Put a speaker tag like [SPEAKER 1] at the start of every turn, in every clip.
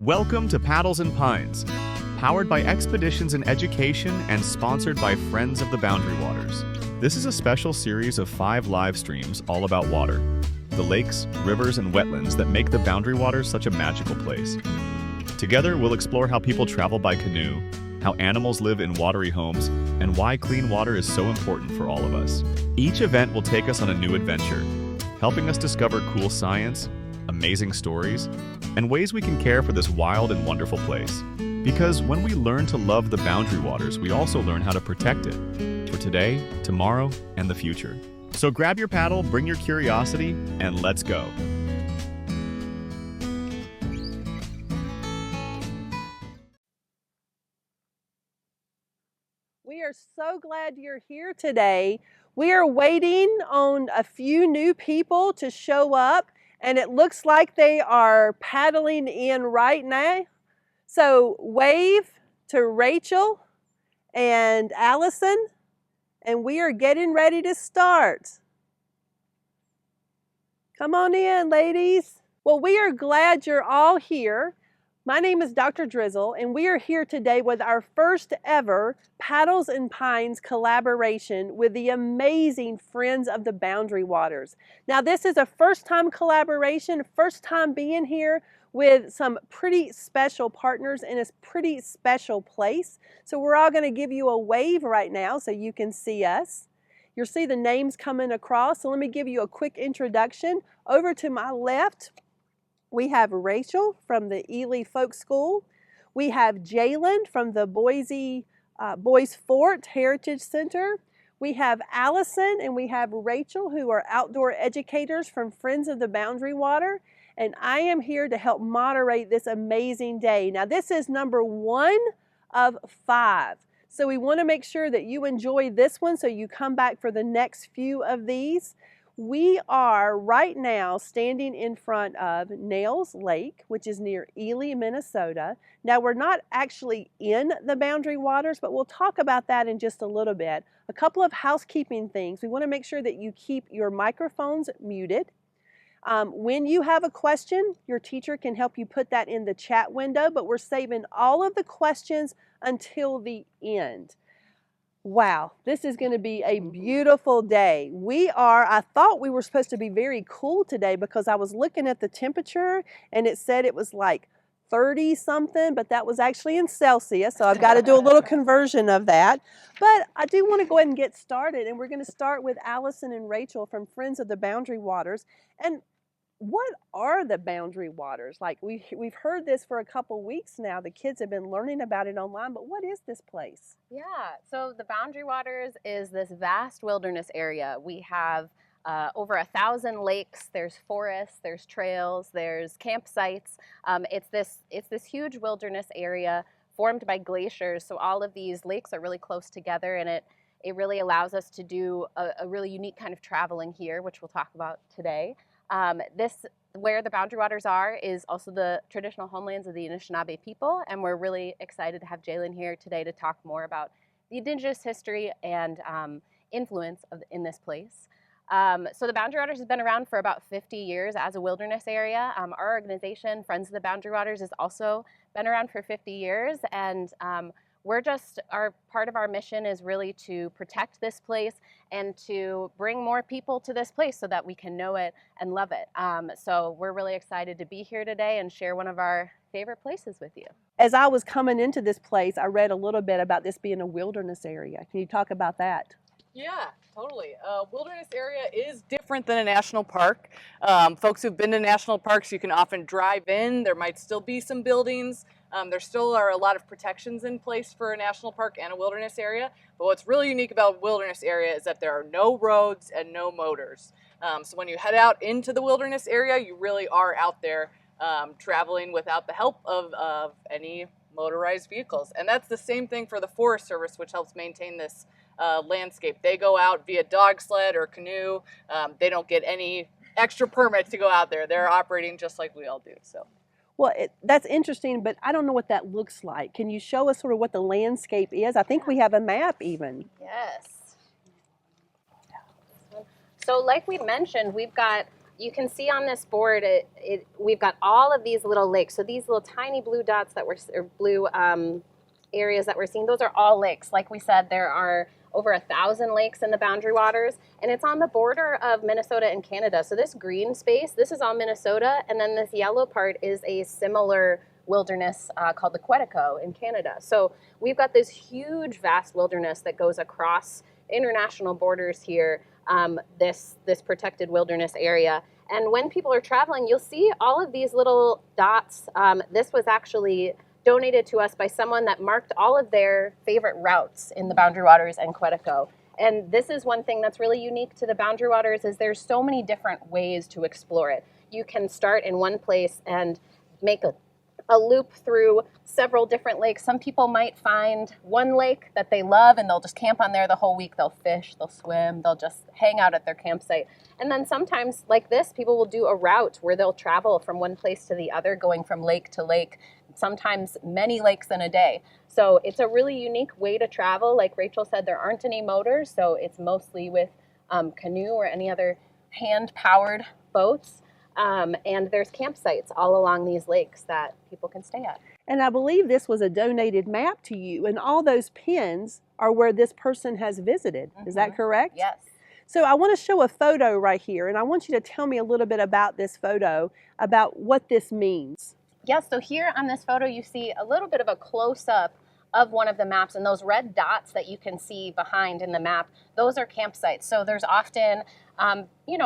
[SPEAKER 1] Welcome to Paddles and Pines, powered by Expeditions in Education and sponsored by Friends of the Boundary Waters. This is a special series of 5 live streams all about water, the lakes, rivers, and wetlands that make the Boundary Waters such a magical place. Together, we'll explore how people travel by canoe, how animals live in watery homes, and why clean water is so important for all of us. Each event will take us on a new adventure, helping us discover cool science, amazing stories, and ways we can care for this wild and wonderful place. Because when we learn to love the Boundary Waters, we also learn how to protect it for today, tomorrow, and the future. So grab your paddle, bring your curiosity, and let's go.
[SPEAKER 2] We are so glad you're here today. We are waiting on a few new people to show up, and it looks like they are paddling in right now. So wave to Rachel and Allison, and we are getting ready to start. Come on in, ladies. Well, we are glad you're all here. My name is Dr. Drizzle, and we are here today with our first ever Paddles and Pines collaboration with the amazing Friends of the Boundary Waters. Now, this is a first-time collaboration, first time being here with some pretty special partners in a pretty special place. So we're all going to give you a wave right now so you can see us. You'll see the names coming across, so let me give you a quick introduction. Over to my left, we have Rachel from the Ely Folk School. We have Jalen from the Boise Boys Fort Heritage Center. We have Allison and we have Rachel, who are outdoor educators from Friends of the Boundary Water. And I am here to help moderate this amazing day. Now, this is number 1 of 5. So we want to make sure that you enjoy this one so you come back for the next few of these. We are right now standing in front of Nels Lake, which is near Ely, Minnesota. Now, we're not actually in the Boundary Waters, but we'll talk about that in just a little bit. A couple of housekeeping things. We want to make sure that you keep your microphones muted. When you have a question, your teacher can help you put that in the chat window, but we're saving all of the questions until the end. Wow, this is going to be a beautiful day. I thought we were supposed to be very cool today because I was looking at the temperature and it said it was like 30 something, but that was actually in Celsius, so I've got to do a little conversion of that. But I do want to go ahead and get started, and we're going to start with Allison and Rachel from Friends of the Boundary Waters. And what are the Boundary Waters? Like we've heard this for a couple weeks now. The kids have been learning about it online, but what is this place?
[SPEAKER 3] Yeah, so the Boundary Waters is this vast wilderness area. We have over 1,000 lakes. There's forests, there's trails, there's campsites. It's this huge wilderness area formed by glaciers. So all of these lakes are really close together, and it really allows us to do a really unique kind of traveling here, which we'll talk about today. Where the Boundary Waters are is also the traditional homelands of the Anishinaabe people, and we're really excited to have Jalen here today to talk more about the indigenous history and influence in this place. So the Boundary Waters has been around for about 50 years as a wilderness area. Our organization, Friends of the Boundary Waters, has also been around for 50 years, and part of our mission is really to protect this place and to bring more people to this place so that we can know it and love it. So we're really excited to be here today and share one of our favorite places with you.
[SPEAKER 2] As I was coming into this place, I read a little bit about this being a wilderness area. Can you talk about that?
[SPEAKER 4] Yeah, totally. Wilderness area is different than a national park. Folks who've been to national parks, you can often drive in. There might still be some buildings. There still are a lot of protections in place for a national park and a wilderness area. But what's really unique about a wilderness area is that there are no roads and no motors. So when you head out into the wilderness area, you really are out there traveling without the help of any motorized vehicles. And that's the same thing for the Forest Service, which helps maintain this landscape. They go out via dog sled or canoe. They don't get any extra permits to go out there. They're operating just like we all do. So.
[SPEAKER 2] Well, that's interesting, but I don't know what that looks like. Can you show us sort of what the landscape is? I think we have a map even.
[SPEAKER 3] Yes. So like we mentioned, we've got you can see on this board, we've got all of these little lakes. So these little tiny blue dots that or blue areas that we're seeing, those are all lakes. Like we said, there are over 1,000 lakes in the Boundary Waters, and it's on the border of Minnesota and Canada. So this green space, this is all Minnesota, and then this yellow part is a similar wilderness called the Quetico in Canada. So we've got this huge, vast wilderness that goes across international borders here, this protected wilderness area. And when people are traveling, you'll see all of these little dots. This was actually donated to us by someone that marked all of their favorite routes in the Boundary Waters and Quetico. And this is one thing that's really unique to the Boundary Waters is there's so many different ways to explore it. You can start in one place and make a loop through several different lakes. Some people might find one lake that they love and they'll just camp on there the whole week. They'll fish, they'll swim, they'll just hang out at their campsite. And then sometimes, like this, people will do a route where they'll travel from one place to the other, going from lake to lake, sometimes many lakes in a day. So it's a really unique way to travel. Like Rachel said, there aren't any motors, so it's mostly with canoe or any other hand-powered boats. And there's campsites all along these lakes that people can stay at.
[SPEAKER 2] And I believe this was a donated map to you, and all those pins are where this person has visited. Is that correct?
[SPEAKER 3] Yes.
[SPEAKER 2] So I want to show a photo right here, and I want you to tell me a little bit about this photo, about what this means.
[SPEAKER 3] Yes, so here on this photo you see a little bit of a close-up of one of the maps, and those red dots that you can see behind in the map, those are campsites. So there's often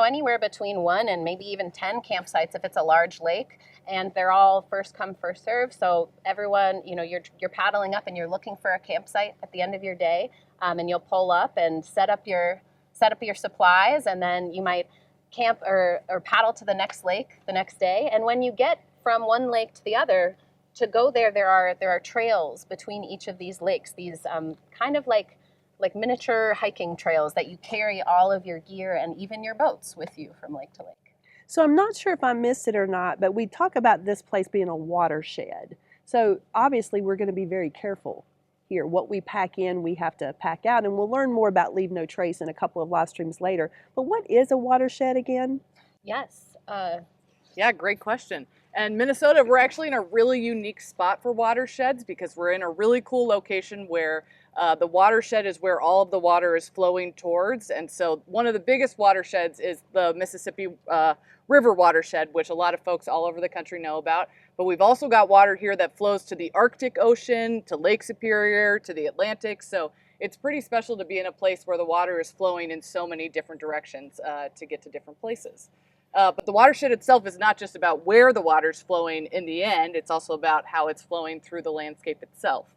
[SPEAKER 3] anywhere between 1 and maybe even 10 campsites if it's a large lake, and they're all first come, first serve. So everyone, you're paddling up and you're looking for a campsite at the end of your day, and you'll pull up and set up your supplies, and then you might camp or paddle to the next lake the next day. And when you get from one lake to the other, to go there are trails between each of these lakes, these kind of like miniature hiking trails that you carry all of your gear and even your boats with you from lake to lake.
[SPEAKER 2] So I'm not sure if I missed it or not, but we talk about this place being a watershed. So obviously we're going to be very careful here. What we pack in, we have to pack out, and we'll learn more about Leave No Trace in a couple of live streams later. But what is a watershed again?
[SPEAKER 3] Yes.
[SPEAKER 4] Yeah, great question. And Minnesota, we're actually in a really unique spot for watersheds because we're in a really cool location where the watershed is where all of the water is flowing towards. And so one of the biggest watersheds is the Mississippi River watershed, which a lot of folks all over the country know about. But we've also got water here that flows to the Arctic Ocean, to Lake Superior, to the Atlantic. So it's pretty special to be in a place where the water is flowing in so many different directions to get to different places. But the watershed itself is not just about where the water's flowing in the end, it's also about how it's flowing through the landscape itself.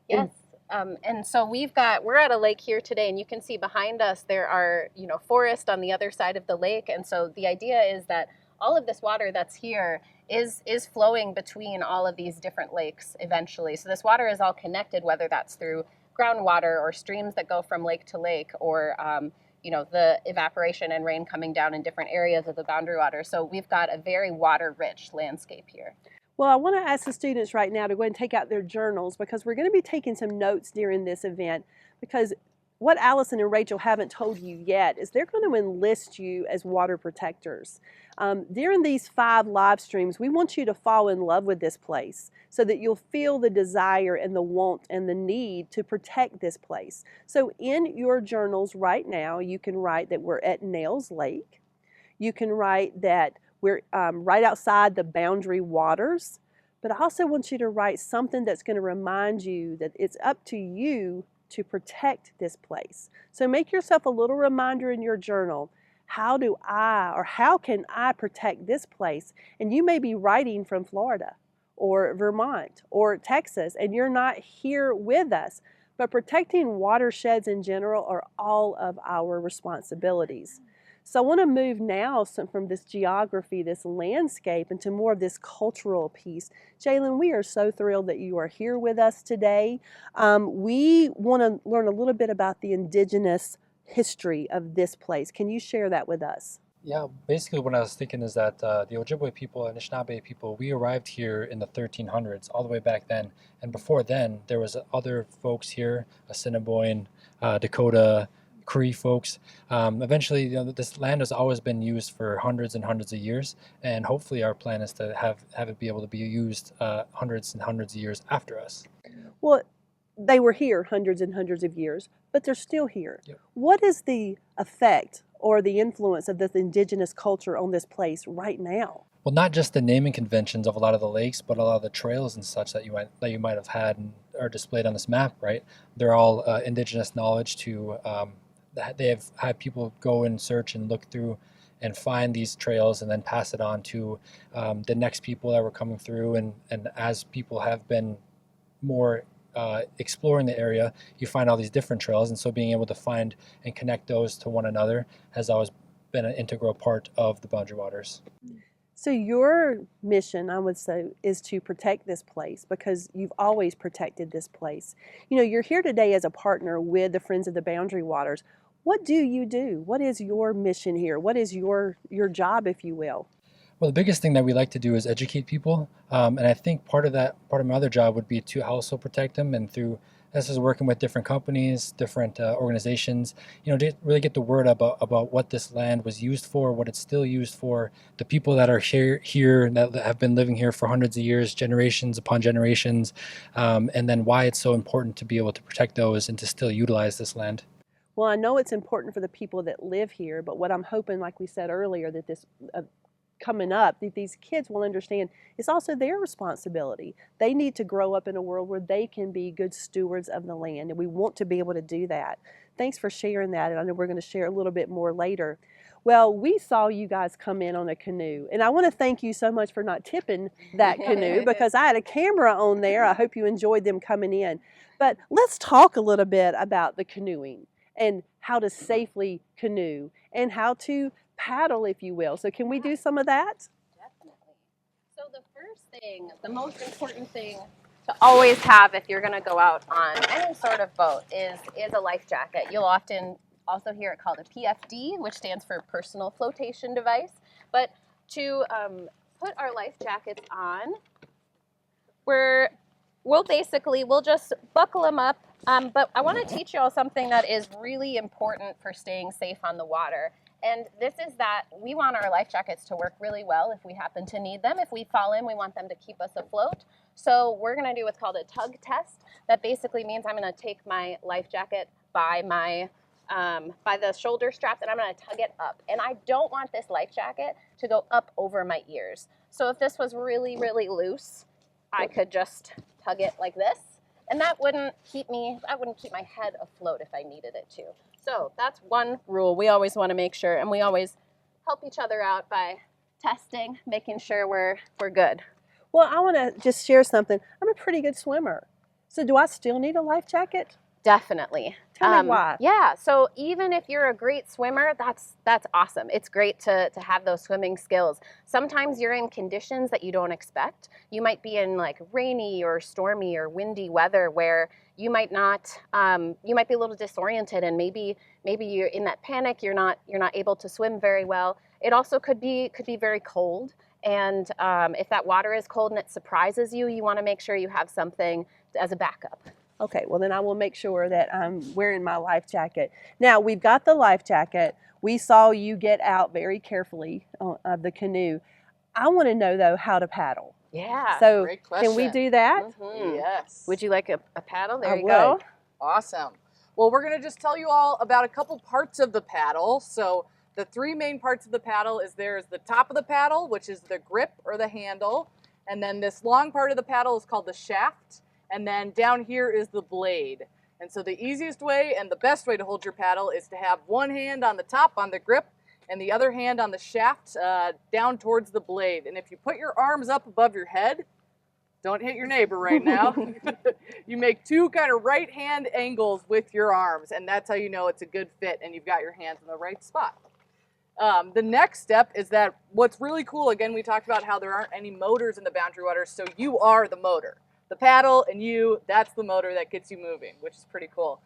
[SPEAKER 3] Yes. And so we're at a lake here today, and you can see behind us there are, forest on the other side of the lake. And so the idea is that all of this water that's here is flowing between all of these different lakes eventually. So this water is all connected, whether that's through groundwater or streams that go from lake to lake, or the evaporation and rain coming down in different areas of the Boundary Water. So we've got a very water-rich landscape here.
[SPEAKER 2] Well, I want to ask the students right now to go ahead and take out their journals, because we're going to be taking some notes during this event, because what Allison and Rachel haven't told you yet is they're going to enlist you as water protectors. During these 5 live streams, we want you to fall in love with this place so that you'll feel the desire and the want and the need to protect this place. So in your journals right now, you can write that we're at Nels Lake. You can write that we're right outside the Boundary Waters. But I also want you to write something that's going to remind you that it's up to you to protect this place. So make yourself a little reminder in your journal. How can I protect this place? And you may be writing from Florida or Vermont or Texas, and you're not here with us. But protecting watersheds in general are all of our responsibilities. So I want to move now from this geography, this landscape, into more of this cultural piece. Jalen, we are so thrilled that you are here with us today. We want to learn a little bit about the indigenous history of this place. Can you share that with us?
[SPEAKER 5] Yeah, basically what I was thinking is that the Ojibwe people, Anishinaabe people, we arrived here in the 1300s, all the way back then. And before then, there was other folks here, Assiniboine, Dakota, Cree folks. Eventually, you know, this land has always been used for hundreds and hundreds of years, and hopefully our plan is to have it be able to be used hundreds and hundreds of years after us.
[SPEAKER 2] Well, they were here hundreds and hundreds of years, but they're still here.
[SPEAKER 5] Yep.
[SPEAKER 2] What is the effect or the influence of this indigenous culture on this place right now?
[SPEAKER 5] Well, not just the naming conventions of a lot of the lakes, but a lot of the trails and such that you might have had and are displayed on this map, right? They're all indigenous knowledge to they have had people go and search and look through and find these trails and then pass it on to the next people that were coming through. And as people have been more exploring the area, you find all these different trails. And so being able to find and connect those to one another has always been an integral part of the Boundary Waters.
[SPEAKER 2] So your mission, I would say, is to protect this place because you've always protected this place. You know, you're here today as a partner with the Friends of the Boundary Waters. What do you do? What is your mission here? What is your job, if you will?
[SPEAKER 5] Well, the biggest thing that we like to do is educate people, and I think part of my other job would be to also protect them, and through this is working with different companies, different organizations, you know, to really get the word about what this land was used for, what it's still used for, the people that are here that have been living here for hundreds of years, generations upon generations, and then why it's so important to be able to protect those and to still utilize this land.
[SPEAKER 2] Well, I know it's important for the people that live here, but what I'm hoping, like we said earlier, that this coming up, that these kids will understand it's also their responsibility. They need to grow up in a world where they can be good stewards of the land, and we want to be able to do that. Thanks for sharing that, and I know we're going to share a little bit more later. Well, we saw you guys come in on a canoe, and I want to thank you so much for not tipping that canoe because I had a camera on there. I hope you enjoyed them coming in. But let's talk a little bit about the canoeing and how to safely canoe and how to paddle, if you will. So can we do some of that?
[SPEAKER 3] Definitely. So the first thing, the most important thing to always have if you're going to go out on any sort of boat is a life jacket. You'll often also hear it called a PFD, which stands for personal flotation device. But to put our life jackets on, we'll just buckle them up. But I want to teach you all something that is really important for staying safe on the water. And this is that we want our life jackets to work really well if we happen to need them. If we fall in, we want them to keep us afloat. So we're going to do what's called a tug test. That basically means I'm going to take my life jacket by the shoulder straps and I'm going to tug it up. And I don't want this life jacket to go up over my ears. So if this was really, really loose, I could just tug it like this. And that wouldn't keep my head afloat if I needed it to. So that's one rule we always want to make sure, and we always help each other out by testing, making sure we're good.
[SPEAKER 2] Well, I want to just share something. I'm a pretty good swimmer. So do I still need a life jacket?
[SPEAKER 3] Definitely.
[SPEAKER 2] Tell me why.
[SPEAKER 3] Yeah, so even if you're a great swimmer, that's awesome. It's great to have those swimming skills. Sometimes you're in conditions that you don't expect. You might be in like rainy or stormy or windy weather where you might not, you might be a little disoriented, and maybe you're in that panic. You're not able to swim very well. It also could be very cold, and if that water is cold and it surprises you, you want to make sure you have something as a backup.
[SPEAKER 2] Okay, well then I will make sure that I'm wearing my life jacket. Now we've got the life jacket. We saw you get out very carefully of the canoe. I want to know though how to paddle.
[SPEAKER 3] Yeah.
[SPEAKER 2] So
[SPEAKER 4] Great question.
[SPEAKER 2] can we do that?
[SPEAKER 3] Mm-hmm.
[SPEAKER 4] Yes.
[SPEAKER 3] Would you like a paddle? There
[SPEAKER 2] I
[SPEAKER 3] you go.
[SPEAKER 2] would.
[SPEAKER 4] Awesome. Well, we're going to just tell you all about a couple parts of the paddle. So the three main parts of the paddle there's the top of the paddle, which is the grip or the handle. And then this long part of the paddle is called the shaft. And then down here is the blade. And so the easiest way and the best way to hold your paddle is to have one hand on the top on the grip and the other hand on the shaft down towards the blade. And if you put your arms up above your head, don't hit your neighbor right now. You make two kind of right hand angles with your arms, and that's how you know it's a good fit and you've got your hands in the right spot. The next step is that what's really cool, again, we talked about how there aren't any motors in the Boundary Waters, so you are the motor. The paddle and you, that's the motor that gets you moving, which is pretty cool.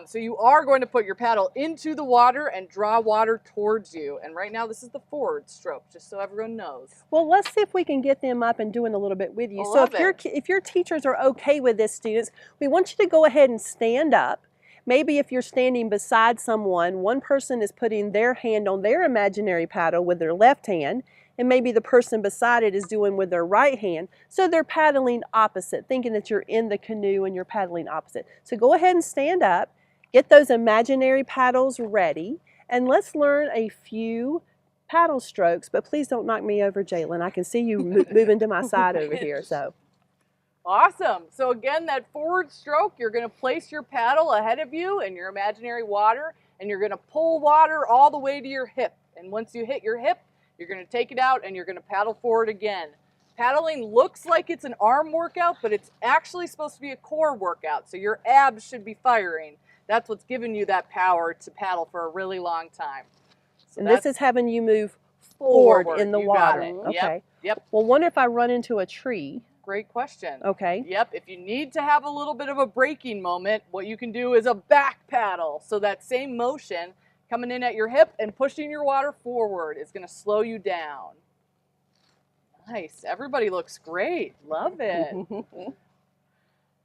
[SPEAKER 4] So you are going to put your paddle into the water and draw water towards you. And right now this is the forward stroke, just so everyone knows.
[SPEAKER 2] Well, let's see if we can get them up and doing a little bit with you. So if your teachers are okay with this, students, we want you to go ahead and stand up. Maybe if you're standing beside someone, one person is putting their hand on their imaginary paddle with their left hand, and maybe the person beside it is doing with their right hand. So they're paddling opposite, thinking that you're in the canoe and you're paddling opposite. So go ahead and stand up, get those imaginary paddles ready, and let's learn a few paddle strokes, but please don't knock me over, Jalen. I can see you moving to my side over here. So.
[SPEAKER 4] Awesome. So again, that forward stroke, you're going to place your paddle ahead of you in your imaginary water, and you're going to pull water all the way to your hip. And once you hit your hip, you're going to take it out and you're going to paddle forward again. Paddling looks like it's an arm workout, but it's actually supposed to be a core workout. So your abs should be firing. That's what's giving you that power to paddle for a really long time. So
[SPEAKER 2] and this is having you move forward in the water. Okay.
[SPEAKER 4] Yep.
[SPEAKER 2] Well, wonder if I run into a tree.
[SPEAKER 4] Great question.
[SPEAKER 2] Okay.
[SPEAKER 4] Yep. If you need to have a little bit of a braking moment, what you can do is a back paddle. So that same motion coming in at your hip and pushing your water forward is going to slow you down. Nice. Everybody looks great. Love it.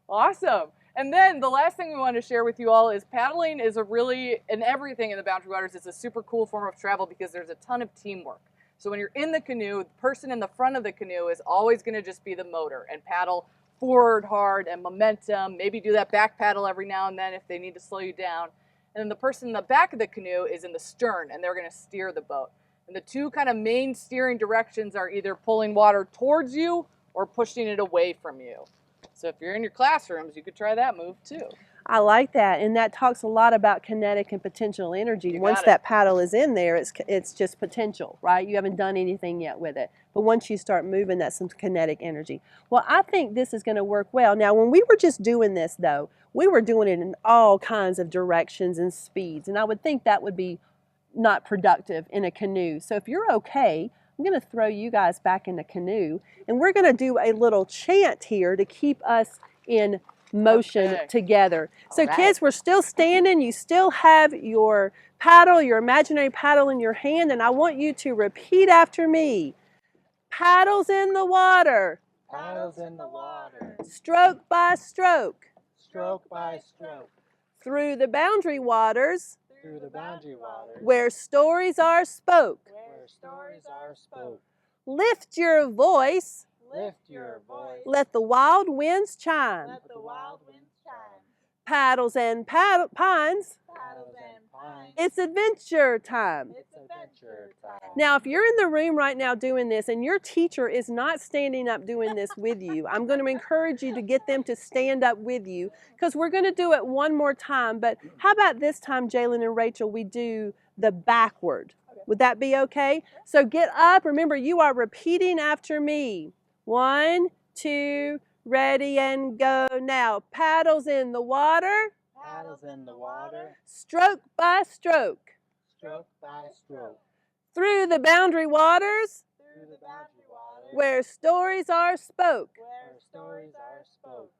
[SPEAKER 4] Awesome. And then the last thing we want to share with you all is paddling is and everything in the Boundary Waters is a super cool form of travel because there's a ton of teamwork. So when you're in the canoe, the person in the front of the canoe is always going to just be the motor and paddle forward hard and momentum. Maybe do that back paddle every now and then if they need to slow you down. And then the person in the back of the canoe is in the stern, and they're going to steer the boat. And the two kind of main steering directions are either pulling water towards you or pushing it away from you. So if you're in your classrooms, you could try that move too.
[SPEAKER 2] I like that, and that talks a lot about kinetic and potential energy. Once that paddle is in there, it's just potential, right? You haven't done anything yet with it. But once you start moving, that's some kinetic energy. Well, I think this is going to work well. Now, when we were just doing this, though, we were doing it in all kinds of directions and speeds, and I would think that would be not productive in a canoe. So if you're okay, I'm going to throw you guys back in the canoe, and we're going to do a little chant here to keep us in motion together. So kids, we're still standing. You still have your paddle, your imaginary paddle in your hand, and I want you to repeat after me. Paddles in the water.
[SPEAKER 6] Paddles in the water.
[SPEAKER 2] Stroke by stroke.
[SPEAKER 6] Stroke by stroke.
[SPEAKER 2] Through the boundary waters.
[SPEAKER 6] Through the boundary waters.
[SPEAKER 2] Where stories are spoke.
[SPEAKER 6] Where stories are spoke.
[SPEAKER 2] Lift your voice.
[SPEAKER 6] Lift your voice.
[SPEAKER 2] Let the wild winds chime.
[SPEAKER 6] Let the wild winds chime.
[SPEAKER 2] Paddles and pines.
[SPEAKER 6] Paddles and pines.
[SPEAKER 2] It's adventure time.
[SPEAKER 6] It's adventure time.
[SPEAKER 2] Now, if you're in the room right now doing this and your teacher is not standing up doing this with you, I'm going to encourage you to get them to stand up with you because we're going to do it one more time. But how about this time, Jalen and Rachel, we do the backward. Would that be okay? So get up. Remember, you are repeating after me. 1, 2, ready and go now. Paddles in the water.
[SPEAKER 6] Paddles in the water.
[SPEAKER 2] Stroke by stroke.
[SPEAKER 6] Stroke by stroke.
[SPEAKER 2] Through the boundary waters.
[SPEAKER 6] Through the boundary waters.
[SPEAKER 2] Where stories are spoke.
[SPEAKER 6] Where stories are spoke.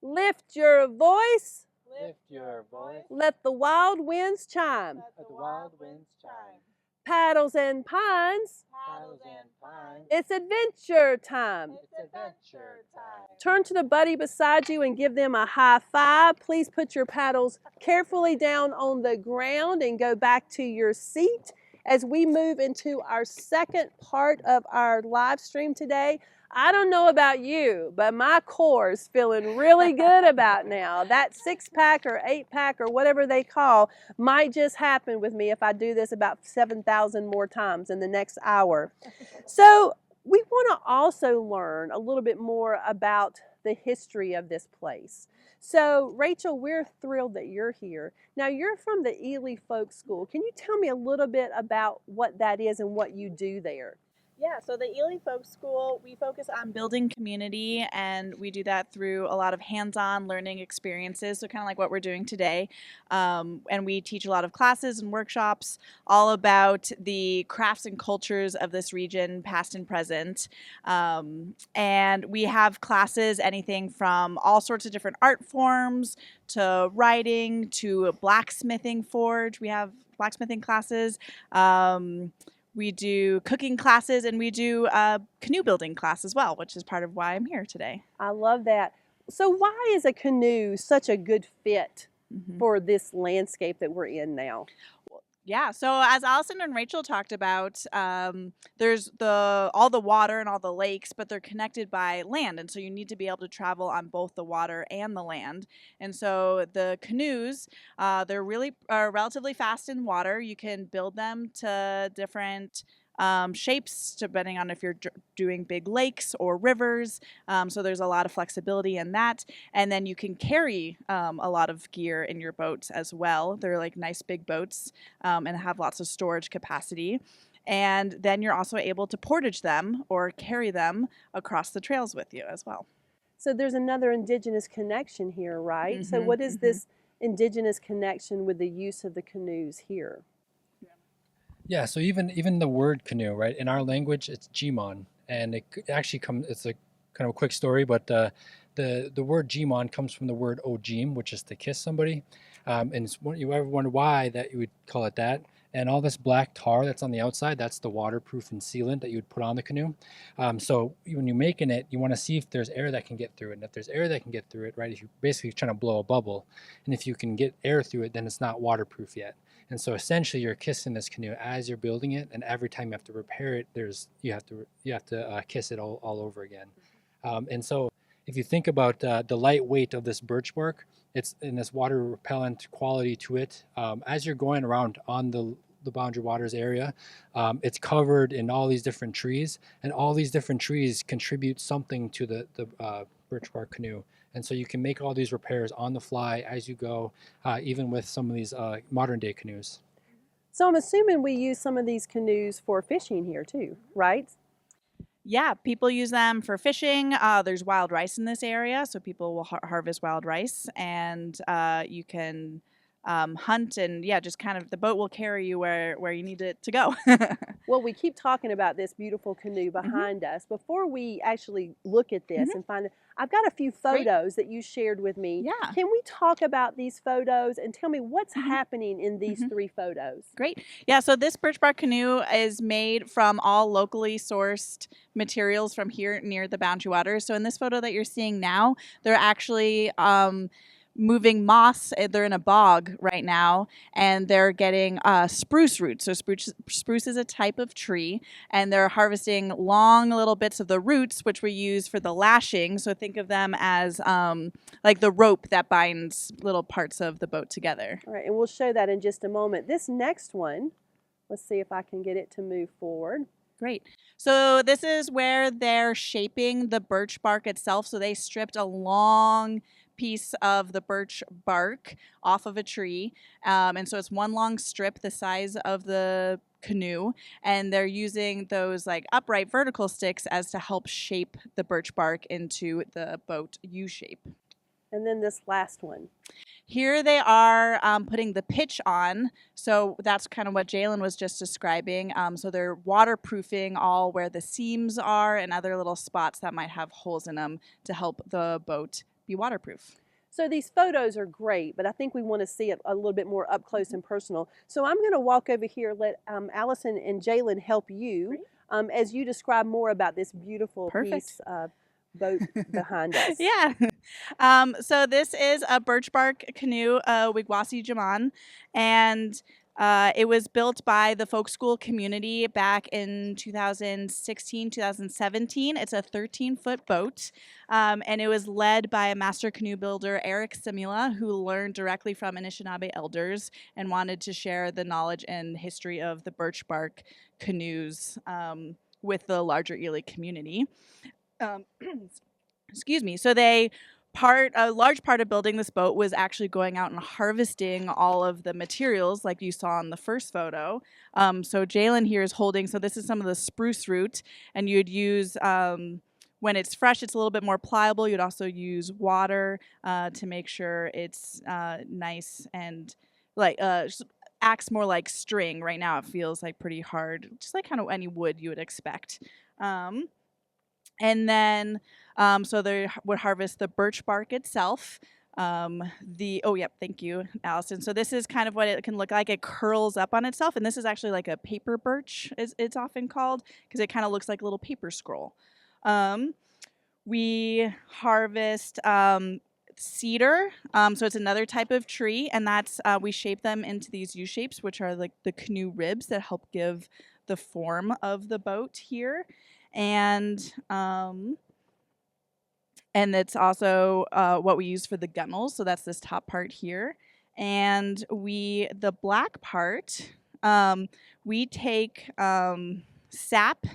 [SPEAKER 2] Lift your voice.
[SPEAKER 6] Lift your voice.
[SPEAKER 2] Let the wild winds chime.
[SPEAKER 6] Let the wild winds chime.
[SPEAKER 2] Paddles and pines.
[SPEAKER 6] Paddles and pines.
[SPEAKER 2] It's adventure time.
[SPEAKER 6] It's adventure time.
[SPEAKER 2] Turn to the buddy beside you and give them a high five. Please put your paddles carefully down on the ground and go back to your seat as we move into our second part of our live stream today. I don't know about you, but my core is feeling really good about now. That 6-pack or 8-pack or whatever they call might just happen with me if I do this about 7,000 more times in the next hour. So we want to also learn a little bit more about the history of this place. So Rachel, we're thrilled that you're here. Now you're from the Ely Folk School. Can you tell me a little bit about what that is and what you do there?
[SPEAKER 7] Yeah, so the Ely Folk School, we focus on building community, and we do that through a lot of hands-on learning experiences, so kind of like what we're doing today. And we teach a lot of classes and workshops all about the crafts and cultures of this region, past and present. And we have classes, anything from all sorts of different art forms to writing to blacksmithing forge. We have blacksmithing classes. We do cooking classes, and we do canoe building class as well, which is part of why I'm here today.
[SPEAKER 2] I love that. So why is a canoe such a good fit for this landscape that we're in now?
[SPEAKER 7] Yeah, so as Allison and Rachel talked about, there's all the water and all the lakes, but they're connected by land, and so you need to be able to travel on both the water and the land. And so the canoes, they're really relatively fast in water. You can build them to different shapes depending on if you're doing big lakes or rivers. So there's a lot of flexibility in that. And then you can carry a lot of gear in your boats as well. They're like nice big boats and have lots of storage capacity. And then you're also able to portage them or carry them across the trails with you as well.
[SPEAKER 2] So there's another indigenous connection here, right? So what is this indigenous connection with the use of the canoes here?
[SPEAKER 5] Yeah, so even the word canoe, right? In our language, it's Jimon, and it actually comes. It's a kind of a quick story, but the word Jimon comes from the word ojim, which is to kiss somebody. And you ever wonder why that you would call it that? And all this black tar that's on the outside, that's the waterproof and sealant that you would put on the canoe. So when you're making it, you want to see if there's air that can get through it. And if there's air that can get through it, right? If you're basically trying to blow a bubble, and if you can get air through it, then it's not waterproof yet. And so essentially, you're kissing this canoe as you're building it, and every time you have to repair it, you have to kiss it all over again. And so, if you think about the lightweight of this birch bark, it's in this water repellent quality to it. As you're going around on the Boundary Waters area, it's covered in all these different trees, and all these different trees contribute something to the birch bark canoe. And so you can make all these repairs on the fly as you go, even with some of these modern day canoes.
[SPEAKER 2] So I'm assuming we use some of these canoes for fishing here too, right?
[SPEAKER 7] Yeah, people use them for fishing. There's wild rice in this area, so people will harvest wild rice, and you can hunt, and yeah, just kind of the boat will carry you where you need it to go.
[SPEAKER 2] Well, we keep talking about this beautiful canoe behind us. Before we actually look at this and find it, I've got a few photos that you shared with me.
[SPEAKER 7] Yeah.
[SPEAKER 2] Can we talk about these photos and tell me what's happening in these 3 photos?
[SPEAKER 7] Great. Yeah, so this birch bark canoe is made from all locally sourced materials from here near the Boundary Waters. So in this photo that you're seeing now, they're actually moving moss. They're in a bog right now, and they're getting spruce roots. So spruce is a type of tree, and they're harvesting long little bits of the roots, which we use for the lashing. So think of them as like the rope that binds little parts of the boat together.
[SPEAKER 2] All right, and we'll show that in just a moment. This next one, let's see if I can get it to move forward.
[SPEAKER 7] Great. So this is where they're shaping the birch bark itself. So they stripped a long piece of the birch bark off of a tree. And so it's one long strip the size of the canoe, and they're using those like upright vertical sticks as to help shape the birch bark into the boat U shape.
[SPEAKER 2] And then this last one.
[SPEAKER 7] Here they are putting the pitch on. So that's kind of what Jalen was just describing. So they're waterproofing all where the seams are and other little spots that might have holes in them to help the boat be waterproof.
[SPEAKER 2] So these photos are great, but I think we want to see it a little bit more up close and personal. So I'm going to walk over here, let Allison and Jalen help you as you describe more about this beautiful piece of boat behind us.
[SPEAKER 7] Yeah. So this is a birch bark canoe, Wigwasi Jaman, and it was built by the folk school community back in 2016, 2017. It's a 13-foot boat, and it was led by a master canoe builder, Eric Simula, who learned directly from Anishinaabe elders and wanted to share the knowledge and history of the birch bark canoes with the larger Ely community. Excuse me. So a large part of building this boat was actually going out and harvesting all of the materials like you saw in the first photo. So Jalen here is holding, so this is some of the spruce root, and you'd use, when it's fresh, it's a little bit more pliable. You'd also use water to make sure it's nice and like, acts more like string. Right now it feels like pretty hard, just like kind of any wood you would expect. And then, so they would harvest the birch bark itself. Thank you, Allison. So this is kind of what it can look like. It curls up on itself, and this is actually like a paper birch, it's often called, because it kind of looks like a little paper scroll. We harvest cedar. So it's another type of tree, and that's we shape them into these U shapes, which are like the canoe ribs that help give the form of the boat here. And it's also what we use for the gunnels. So that's this top part here. And the black part, we take sap,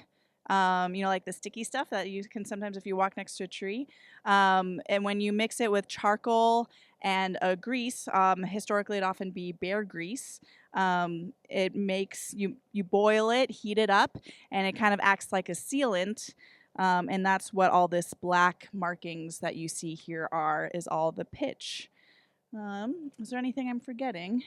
[SPEAKER 7] like the sticky stuff that you can sometimes if you walk next to a tree. And when you mix it with charcoal and a grease, historically it'd often be bear grease. It makes you boil it, heat it up, and it kind of acts like a sealant. And that's what all this black markings that you see here is all the pitch. Is there anything I'm forgetting?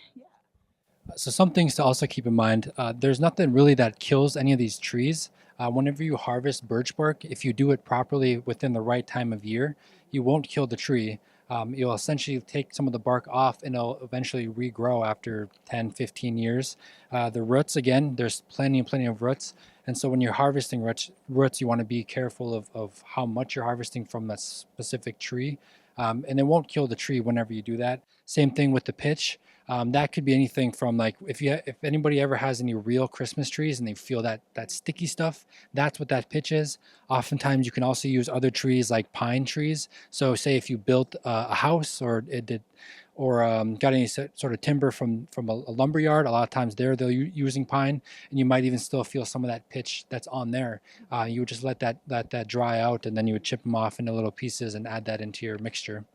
[SPEAKER 5] So some things to also keep in mind, there's nothing really that kills any of these trees. Whenever you harvest birch bark, if you do it properly within the right time of year, you won't kill the tree. You'll essentially take some of the bark off and it'll eventually regrow after 10, 15 years. The roots, again, there's plenty of roots. And so when you're harvesting roots, you want to be careful of how much you're harvesting from that specific tree. And it won't kill the tree whenever you do that. Same thing with the pitch. That could be anything from like if anybody ever has any real Christmas trees and they feel that sticky stuff, that's what that pitch is. Oftentimes you can also use other trees like pine trees. So say if you built a house or got any sort of timber from a lumber yard, a lot of times they're using pine, and you might even still feel some of that pitch that's on there. You would just let that dry out, and then you would chip them off into little pieces and add that into your mixture.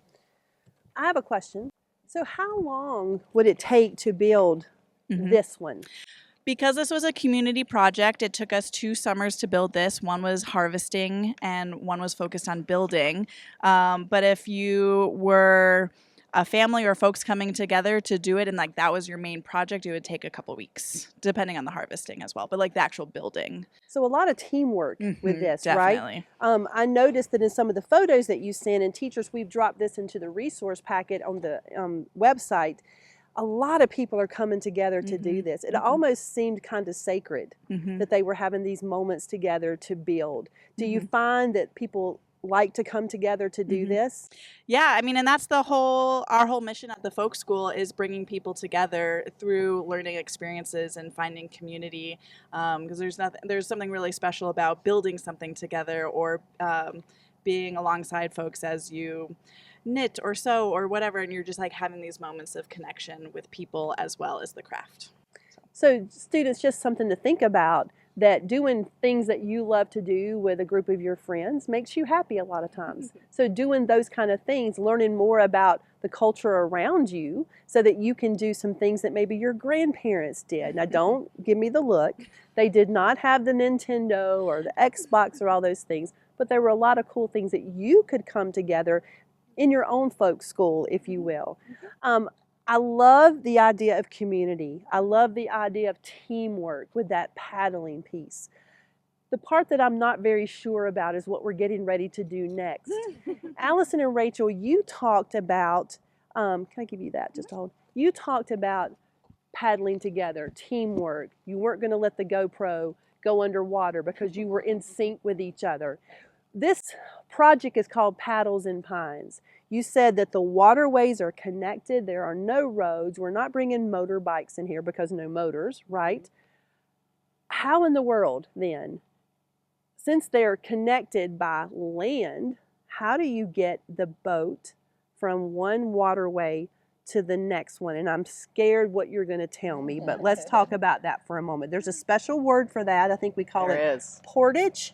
[SPEAKER 2] I have a question. So how long would it take to build this one?
[SPEAKER 7] Because this was a community project, it took us 2 summers to build this. One was harvesting and one was focused on building. But if you were a family or folks coming together to do it and like that was your main project, it would take a couple weeks, depending on the harvesting as well. But like the actual building.
[SPEAKER 2] So a lot of teamwork with this,
[SPEAKER 7] definitely.
[SPEAKER 2] right? I noticed that in some of the photos that you sent, and teachers, we've dropped this into the resource packet on the website. A lot of people are coming together to do this. It almost seemed kind of sacred that they were having these moments together to build. Do you find that people like to come together to do this?
[SPEAKER 7] Yeah, I mean, and that's our whole mission at the folk school is bringing people together through learning experiences and finding community. Because there's something really special about building something together or being alongside folks as you knit or sew or whatever, and you're just like having these moments of connection with people as well as the craft.
[SPEAKER 2] So students, just something to think about, that doing things that you love to do with a group of your friends makes you happy a lot of times. So doing those kind of things, learning more about the culture around you so that you can do some things that maybe your grandparents did. Now don't give me the look. They did not have the Nintendo or the Xbox or all those things, but there were a lot of cool things that you could come together in your own folk school, if you will. I love the idea of community. I love the idea of teamwork with that paddling piece. The part that I'm not very sure about is what we're getting ready to do next. Allison and Rachel, you talked about, can I give you that, just hold? You talked about paddling together, teamwork. You weren't going to let the GoPro go underwater because you were in sync with each other. This project is called Paddles and Pines. You said that the waterways are connected. There are no roads. We're not bringing motorbikes in here because no motors, right? How in the world then, since they're connected by land, how do you get the boat from one waterway to the next one? And I'm scared what you're going to tell me, but let's talk about that for a moment. There's a special word for that. I think we call it portage.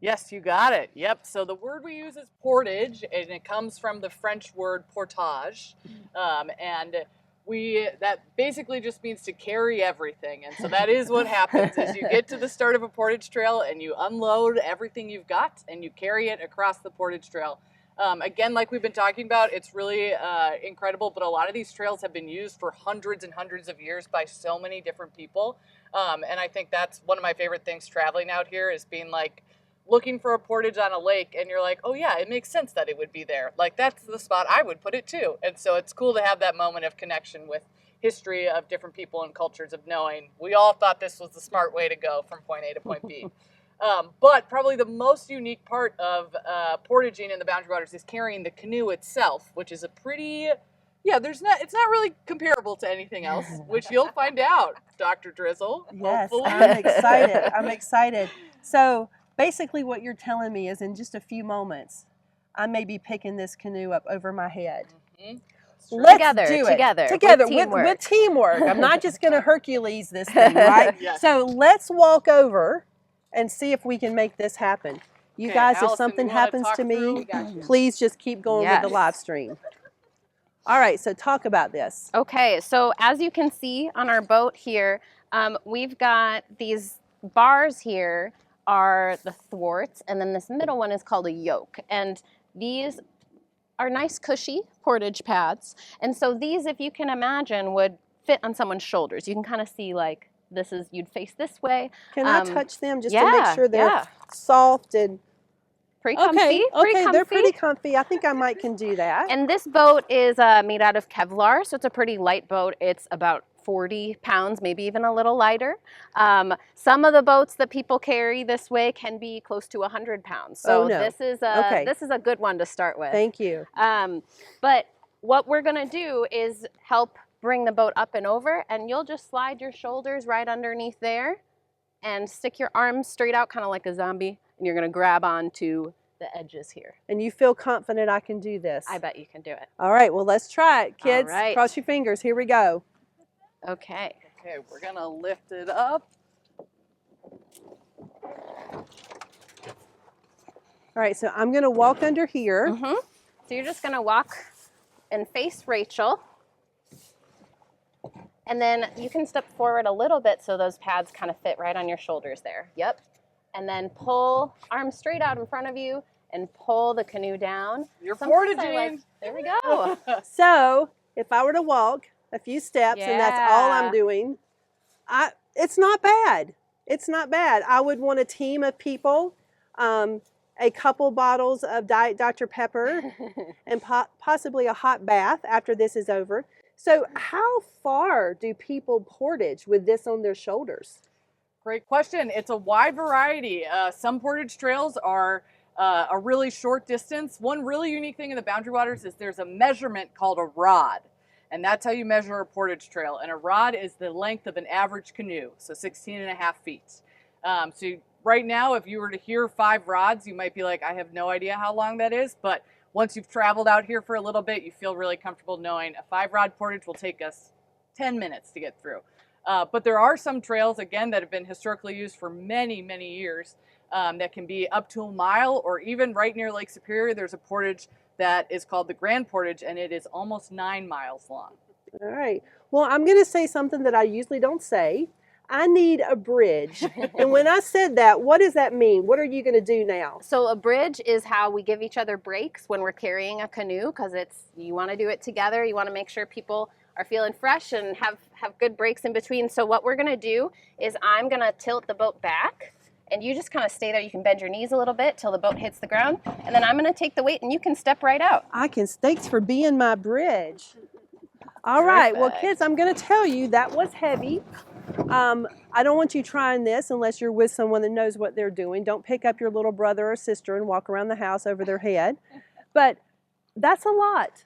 [SPEAKER 4] Yes, you got it. Yep. So the word we use is portage, and it comes from the French word portage, and that basically just means to carry everything. And so that is what happens: is you get to the start of a portage trail and you unload everything you've got and you carry it across the portage trail. Again, like we've been talking about, it's really incredible, but a lot of these trails have been used for hundreds and hundreds of years by so many different people. And I think that's one of my favorite things traveling out here is being like, looking for a portage on a lake and you're like, oh yeah, it makes sense that it would be there. Like that's the spot I would put it too. And so it's cool to have that moment of connection with history of different people and cultures of knowing we all thought this was the smart way to go from point A to point B. But probably the most unique part of portaging in the Boundary Waters is carrying the canoe itself, which is a pretty, it's not really comparable to anything else, which you'll find out, Dr. Drizzle.
[SPEAKER 2] Yes,
[SPEAKER 4] Hopefully.
[SPEAKER 2] I'm excited. I'm excited. So basically what you're telling me is in just a few moments, I may be picking this canoe up over my head.
[SPEAKER 4] Mm-hmm.
[SPEAKER 2] Let's
[SPEAKER 3] Together,
[SPEAKER 2] do it.
[SPEAKER 3] together,
[SPEAKER 2] Together,
[SPEAKER 3] with teamwork.
[SPEAKER 2] with teamwork. I'm not just going to Hercules this thing, right?
[SPEAKER 4] Yes.
[SPEAKER 2] So let's walk over and see if we can make this happen. You
[SPEAKER 4] Okay,
[SPEAKER 2] guys, if
[SPEAKER 4] Allison,
[SPEAKER 2] something
[SPEAKER 4] you wanna
[SPEAKER 2] happens
[SPEAKER 4] talk
[SPEAKER 2] to me,
[SPEAKER 4] through?
[SPEAKER 2] please just keep going with the live stream. All right, so talk about this.
[SPEAKER 3] Okay, so as you can see on our boat here, we've got these bars here are the thwarts, and then this middle one is called a yoke. And these are nice cushy portage pads. And so these, if you can imagine, would fit on someone's shoulders. You can kind of see like this is, you'd face this way.
[SPEAKER 2] Can I touch them just to make sure they're
[SPEAKER 3] yeah.
[SPEAKER 2] soft and
[SPEAKER 3] Pretty comfy.
[SPEAKER 2] Okay, they're pretty comfy. I think I can do that.
[SPEAKER 3] And this boat is made out of Kevlar, so it's a pretty light boat. It's about 40 pounds, maybe even a little lighter. Some of the boats that people carry this way can be close to 100 pounds. So this is a good one to start with.
[SPEAKER 2] Thank you.
[SPEAKER 3] But what we're gonna do is help bring the boat up and over, and you'll just slide your shoulders right underneath there and stick your arms straight out, kind of like a zombie, and you're gonna grab onto the edges here.
[SPEAKER 2] And you feel confident I can do this?
[SPEAKER 3] I bet you can do it.
[SPEAKER 2] All right, well, let's try it, kids.
[SPEAKER 3] All right.
[SPEAKER 2] Cross your fingers. Here we go.
[SPEAKER 3] Okay.
[SPEAKER 4] Okay, we're gonna lift it up.
[SPEAKER 2] All right, so I'm gonna walk under here.
[SPEAKER 3] Mm-hmm. So you're just gonna walk and face Rachel. And then you can step forward a little bit so those pads kind of fit right on your shoulders there. Yep. And then pull arms straight out in front of you and pull the canoe down.
[SPEAKER 4] You're
[SPEAKER 3] Sometimes
[SPEAKER 4] portaging.
[SPEAKER 3] there we go.
[SPEAKER 2] So if I were to walk a few steps and that's all I'm doing, it's not bad. It's not bad. I would want a team of people, a couple bottles of Diet Dr. Pepper, and possibly a hot bath after this is over. So how far do people portage with this on their shoulders?
[SPEAKER 4] Great question. It's a wide variety. Some portage trails are a really short distance. One really unique thing in the Boundary Waters is there's a measurement called a rod. And that's how you measure a portage trail. And a rod is the length of an average canoe, so 16.5 feet. Right now, if you were to hear 5 rods, you might be like, I have no idea how long that is. But once you've traveled out here for a little bit, you feel really comfortable knowing a 5-rod portage will take us 10 minutes to get through. But there are some trails, again, that have been historically used for many, many years that can be up to a mile, or even right near Lake Superior, there's a portage that is called the Grand Portage, and it is almost 9 miles long.
[SPEAKER 2] All right. Well, I'm going to say something that I usually don't say. I need a bridge. And when I said that, what does that mean? What are you going to do now?
[SPEAKER 3] So a bridge is how we give each other breaks when we're carrying a canoe, because you want to do it together. You want to make sure people are feeling fresh and have good breaks in between. So what we're going to do is I'm going to tilt the boat back, and you just kind of stay there. You can bend your knees a little bit till the boat hits the ground, and then I'm going to take the weight and you can step right out.
[SPEAKER 2] Thanks for being my bridge. All right, well, kids, I'm going to tell you that was heavy. I don't want you trying this unless you're with someone that knows what they're doing. Don't pick up your little brother or sister and walk around the house over their head. But that's a lot.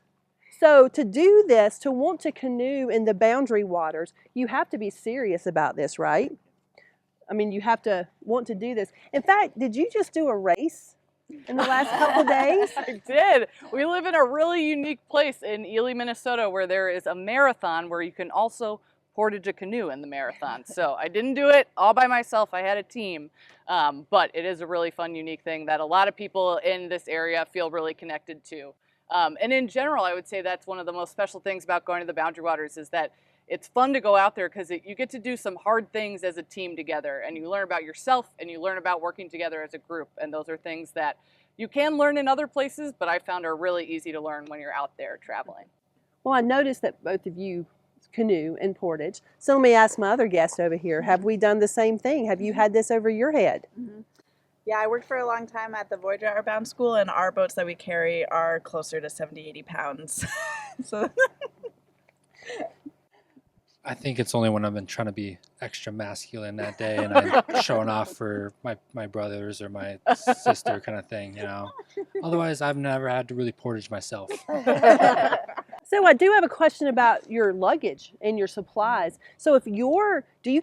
[SPEAKER 2] So to do this, to want to canoe in the Boundary Waters, you have to be serious about this, right? I mean, you have to want to do this. In fact, did you just do a race in the last couple of days?
[SPEAKER 4] I did. We live in a really unique place in Ely, Minnesota, where there is a marathon where you can also portage a canoe in the marathon. So I didn't do it all by myself. I had a team. But it is a really fun, unique thing that a lot of people in this area feel really connected to. And in general, I would say that's one of the most special things about going to the Boundary Waters is that it's fun to go out there because you get to do some hard things as a team together, and you learn about yourself and you learn about working together as a group. And those are things that you can learn in other places, but I found are really easy to learn when you're out there traveling.
[SPEAKER 2] Well, I noticed that both of you canoe and portage. So let me ask my other guest over here, have we done the same thing? Have you had this over your head?
[SPEAKER 7] Mm-hmm. Yeah, I worked for a long time at the Voyager Outbound School, and our boats that we carry are closer to 70, 80 pounds. So
[SPEAKER 5] I think it's only when I've been trying to be extra masculine that day and I'm showing off for my brothers or my sister kind of thing, you know. Otherwise, I've never had to really portage myself.
[SPEAKER 2] So I do have a question about your luggage and your supplies. So if you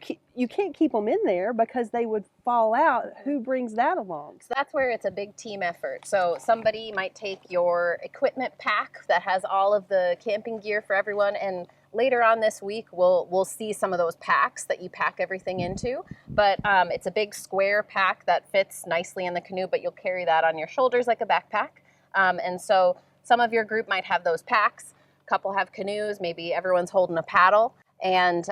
[SPEAKER 2] can't keep them in there because they would fall out. Who brings that along?
[SPEAKER 3] So that's where it's a big team effort. So somebody might take your equipment pack that has all of the camping gear for everyone, and later on this week we'll see some of those packs that you pack everything into. But it's a big square pack that fits nicely in the canoe, but you'll carry that on your shoulders like a backpack. And so some of your group might have those packs. A couple have canoes. Maybe everyone's holding a paddle. And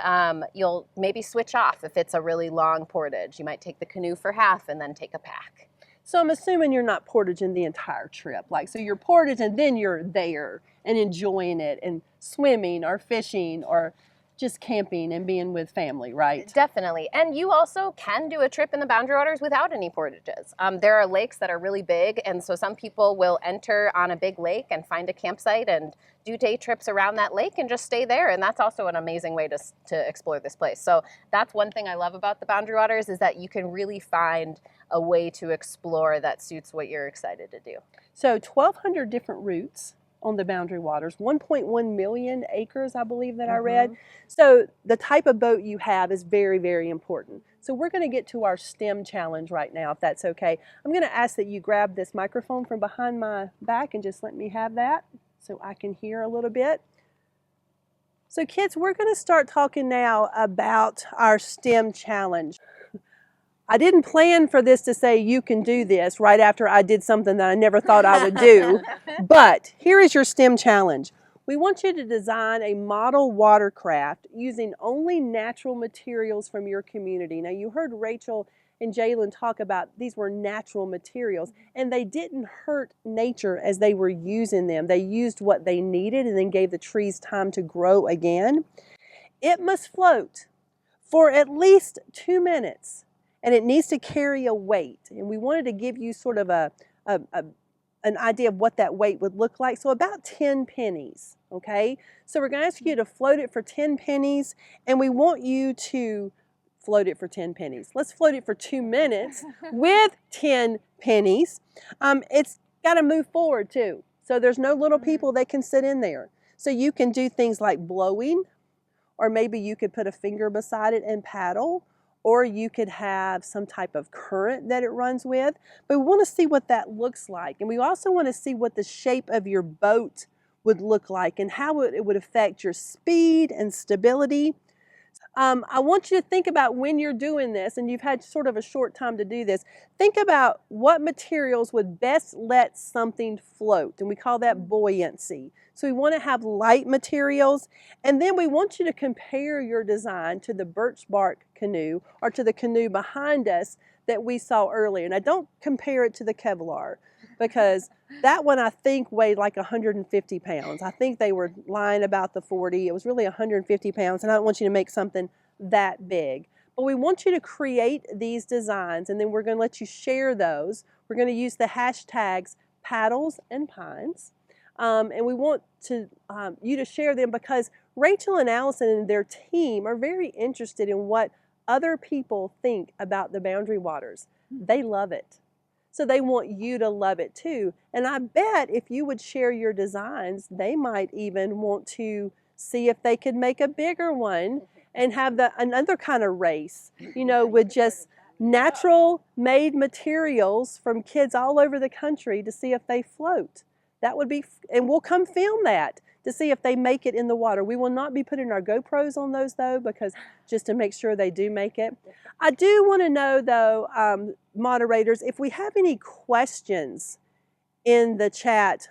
[SPEAKER 3] you'll maybe switch off if it's a really long portage. You might take the canoe for half and then take a pack.
[SPEAKER 2] So I'm assuming you're not portaging the entire trip. So you're portage and then you're there and enjoying it and swimming or fishing or just camping and being with family, right?
[SPEAKER 3] Definitely. And you also can do a trip in the Boundary Waters without any portages. There are lakes that are really big, and so some people will enter on a big lake and find a campsite and do day trips around that lake and just stay there, and that's also an amazing way to explore this place. So that's one thing I love about the Boundary Waters, is that you can really find a way to explore that suits what you're excited to do.
[SPEAKER 2] So 1,200 different routes on the Boundary Waters, 1.1 million acres, I believe that I read. So the type of boat you have is very, very important. So we're going to get to our STEM challenge right now, if that's okay. I'm going to ask that you grab this microphone from behind my back and just let me have that so I can hear a little bit. So kids, we're going to start talking now about our STEM challenge. I didn't plan for this to say you can do this right after I did something that I never thought I would do. But here is your STEM challenge. We want you to design a model watercraft using only natural materials from your community. Now you heard Rachel and Jalen talk about these were natural materials, and they didn't hurt nature as they were using them. They used what they needed and then gave the trees time to grow again. It must float for at least 2 minutes. And it needs to carry a weight. And we wanted to give you sort of an idea of what that weight would look like. So about 10 pennies, okay? So we're going to ask you to float it for 10 pennies, and we want you to float it for 10 pennies. Let's float it for 2 minutes with 10 pennies. It's got to move forward too. So there's no little people that can sit in there. So you can do things like blowing, or maybe you could put a finger beside it and paddle, or you could have some type of current that it runs with. But we want to see what that looks like. And we also want to see what the shape of your boat would look like and how it would affect your speed and stability. I want you to think about when you're doing this, and you've had sort of a short time to do this, think about what materials would best let something float, and we call that buoyancy. So we want to have light materials, and then we want you to compare your design to the birch bark canoe or to the canoe behind us that we saw earlier. Now don't compare it to the Kevlar, because that one I think weighed like 150 pounds. I think they were lying about the 40. It was really 150 pounds, and I don't want you to make something that big. But we want you to create these designs, and then we're going to let you share those. We're going to use the hashtags paddles and pines, and we want you to share them because Rachel and Allison and their team are very interested in what other people think about the Boundary Waters. They love it. So they want you to love it too. And I bet if you would share your designs, they might even want to see if they could make a bigger one and have another kind of race, with just natural made materials from kids all over the country to see if they float. That would be, and we'll come film that to see if they make it in the water. We will not be putting our GoPros on those though, because just to make sure they do make it. I do want to know though, moderators, if we have any questions in the chat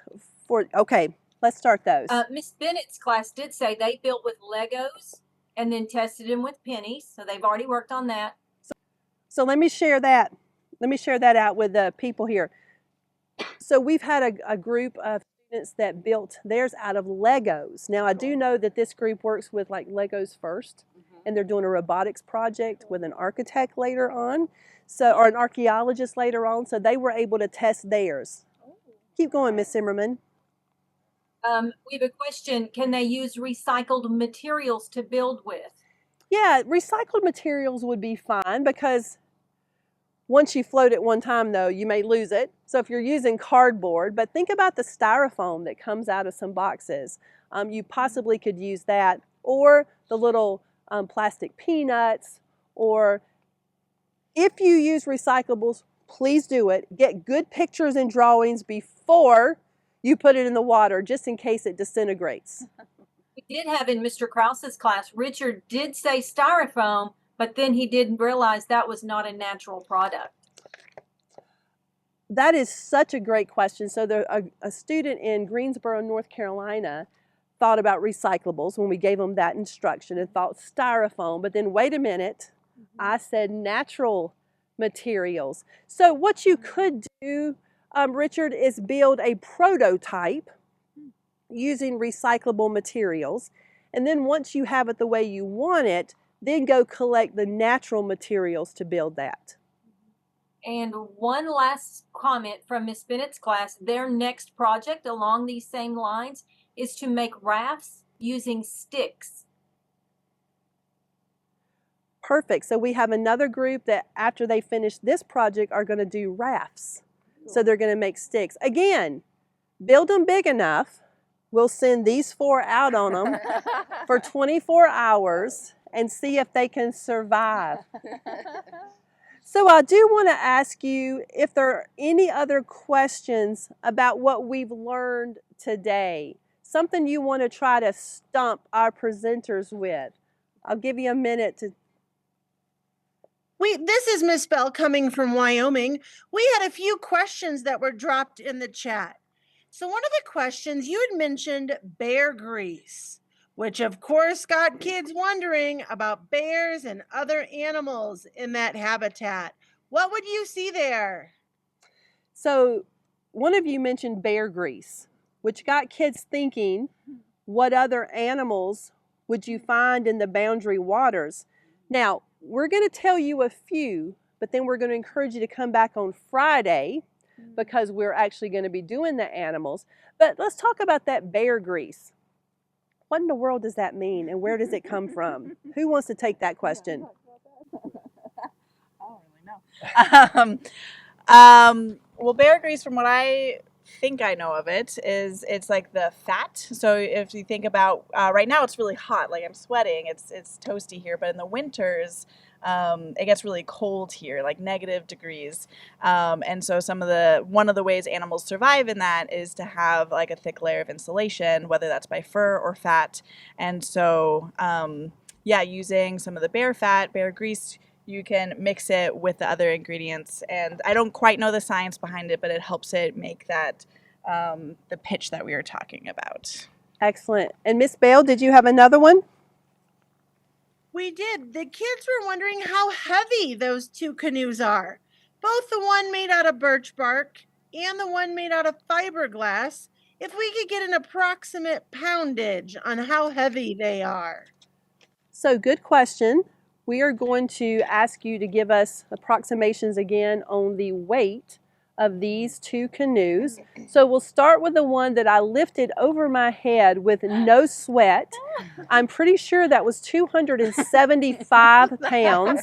[SPEAKER 2] okay, let's start those.
[SPEAKER 8] Miss Bennett's class did say they built with Legos and then tested them with pennies, so they've already worked on that.
[SPEAKER 2] So let me share that. Let me share that out with the people here. So we've had a group of students that built theirs out of Legos. Now I do know that this group works with like Legos first, and they're doing a robotics project with an architect later on, or an archaeologist later on, so they were able to test theirs. Keep going, Miss Zimmerman.
[SPEAKER 8] We have a question. Can they use recycled materials to build with?
[SPEAKER 2] Yeah, recycled materials would be fine because once you float it one time, though, you may lose it. So if you're using cardboard, but think about the styrofoam that comes out of some boxes. You possibly could use that, or the little plastic peanuts, or if you use recyclables, please do it. Get good pictures and drawings before you put it in the water, just in case it disintegrates.
[SPEAKER 8] We did have in Mr. Krause's class, Richard did say styrofoam, but then he didn't realize that was not a natural product.
[SPEAKER 2] That is such a great question. So a student in Greensboro, North Carolina, thought about recyclables when we gave them that instruction and thought styrofoam, but then wait a minute, I said natural materials. So what you could do, Richard, is build a prototype using recyclable materials. And then once you have it the way you want it, then go collect the natural materials to build that.
[SPEAKER 8] And one last comment from Miss Bennett's class, their next project along these same lines is to make rafts using sticks.
[SPEAKER 2] Perfect. So we have another group that after they finish this project are going to do rafts. So they're going to make sticks. Again, build them big enough. We'll send these 4 out on them for 24 hours and see if they can survive. So I do want to ask you if there are any other questions about what we've learned today. Something you want to try to stump our presenters with. I'll give you a minute to.
[SPEAKER 9] This is Miss Bell coming from Wyoming. We had a few questions that were dropped in the chat. So one of the questions, you had mentioned bear grease, which of course got kids wondering about bears and other animals in that habitat. What would you see there?
[SPEAKER 2] So one of you mentioned bear grease, which got kids thinking, what other animals would you find in the boundary waters? Now, we're going to tell you a few, but then we're going to encourage you to come back on Friday because we're actually going to be doing the animals. But let's talk about that bear grease. What in the world does that mean, and where does it come from? Who wants to take that question?
[SPEAKER 7] I don't really know. Well, bear grease, from what I think I know of it, is it's like the fat. So if you think about right now, it's really hot. Like I'm sweating. It's toasty here. But in the winters, it gets really cold here, like negative degrees. And so one of the ways animals survive in that is to have like a thick layer of insulation, whether that's by fur or fat. And so, using some of the bear fat, bear grease, you can mix it with the other ingredients. And I don't quite know the science behind it, but it helps it make that the pitch that we were talking about.
[SPEAKER 2] Excellent. And Miss Bale, did you have another one?
[SPEAKER 9] We did. The kids were wondering how heavy those 2 canoes are. Both the one made out of birch bark and the one made out of fiberglass. If we could get an approximate poundage on how heavy they are.
[SPEAKER 2] So good question. We are going to ask you to give us approximations again on the weight of these 2 canoes. So we'll start with the one that I lifted over my head with no sweat. I'm pretty sure that was 275 pounds,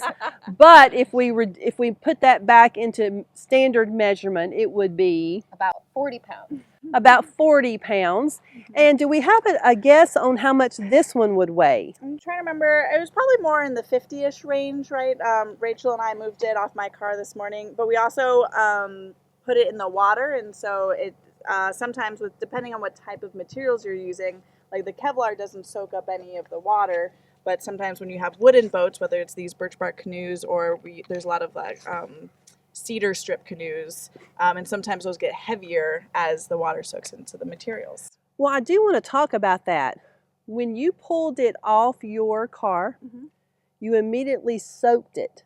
[SPEAKER 2] but if we put that back into standard measurement, it would be
[SPEAKER 3] About 40 pounds.
[SPEAKER 2] about 40 pounds. And do we have a guess on how much this one would weigh?
[SPEAKER 7] I'm trying to remember. It was probably more in the 50-ish range, right? Rachel and I moved it off my car this morning, but we also put it in the water, and so it sometimes, depending on what type of materials you're using, like the Kevlar doesn't soak up any of the water, but sometimes when you have wooden boats, whether it's these birch bark canoes or there's a lot of like cedar strip canoes, and sometimes those get heavier as the water soaks into the materials.
[SPEAKER 2] Well, I do want to talk about that. When you pulled it off your car, you immediately soaked it.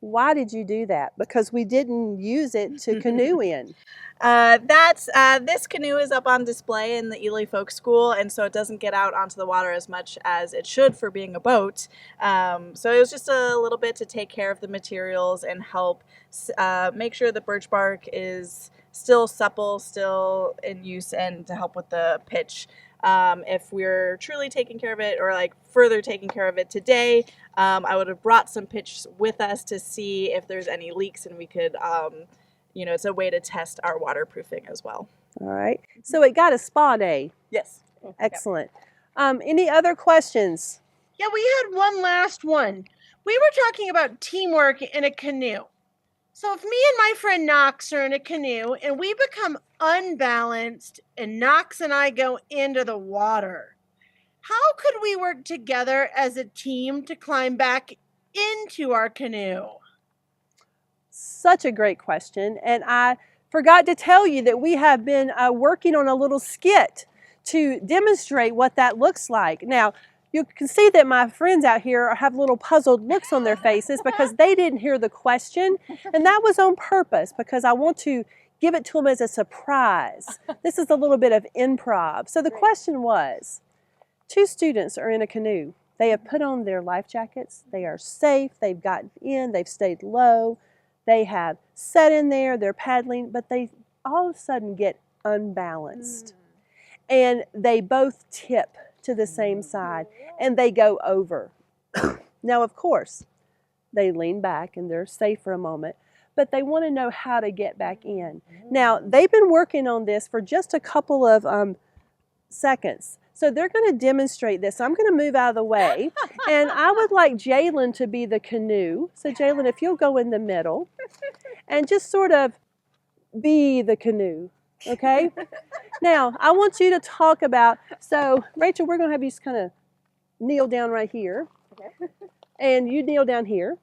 [SPEAKER 2] Why did you do that? Because we didn't use it to canoe in.
[SPEAKER 7] This canoe is up on display in the Ely Folk School, and so it doesn't get out onto the water as much as it should for being a boat. So it was just a little bit to take care of the materials and help make sure the birch bark is still supple, still in use, and to help with the pitch. If we're truly taking care of it, or like further taking care of it today, I would have brought some pitch with us to see if there's any leaks, and we could, it's a way to test our waterproofing as well.
[SPEAKER 2] All right. So it got a spa day.
[SPEAKER 7] Yes.
[SPEAKER 2] Excellent. Any other questions?
[SPEAKER 9] Yeah, we had one last one. We were talking about teamwork in a canoe. So if me and my friend Knox are in a canoe and we become unbalanced and Knox and I go into the water, how could we work together as a team to climb back into our canoe?
[SPEAKER 2] Such a great question. And I forgot to tell you that we have been working on a little skit to demonstrate what that looks like. Now, you can see that my friends out here have little puzzled looks on their faces because they didn't hear the question, and that was on purpose because I want to give it to them as a surprise. This is a little bit of improv. So the question was, 2 students are in a canoe. They have put on their life jackets. They are safe. They've gotten in. They've stayed low. They have sat in there. They're paddling, but they all of a sudden get unbalanced. And they both tip to the same side, and they go over. Now, of course, they lean back and they're safe for a moment, but they want to know how to get back in. Now, they've been working on this for just a couple of seconds. So they're going to demonstrate this. So I'm going to move out of the way, and I would like Jalen to be the canoe. So Jalen, if you'll go in the middle and just sort of be the canoe, okay? Now, I want you to talk about, so Rachel, we're going to have you just kind of kneel down right here.
[SPEAKER 3] Okay.
[SPEAKER 2] And you kneel down here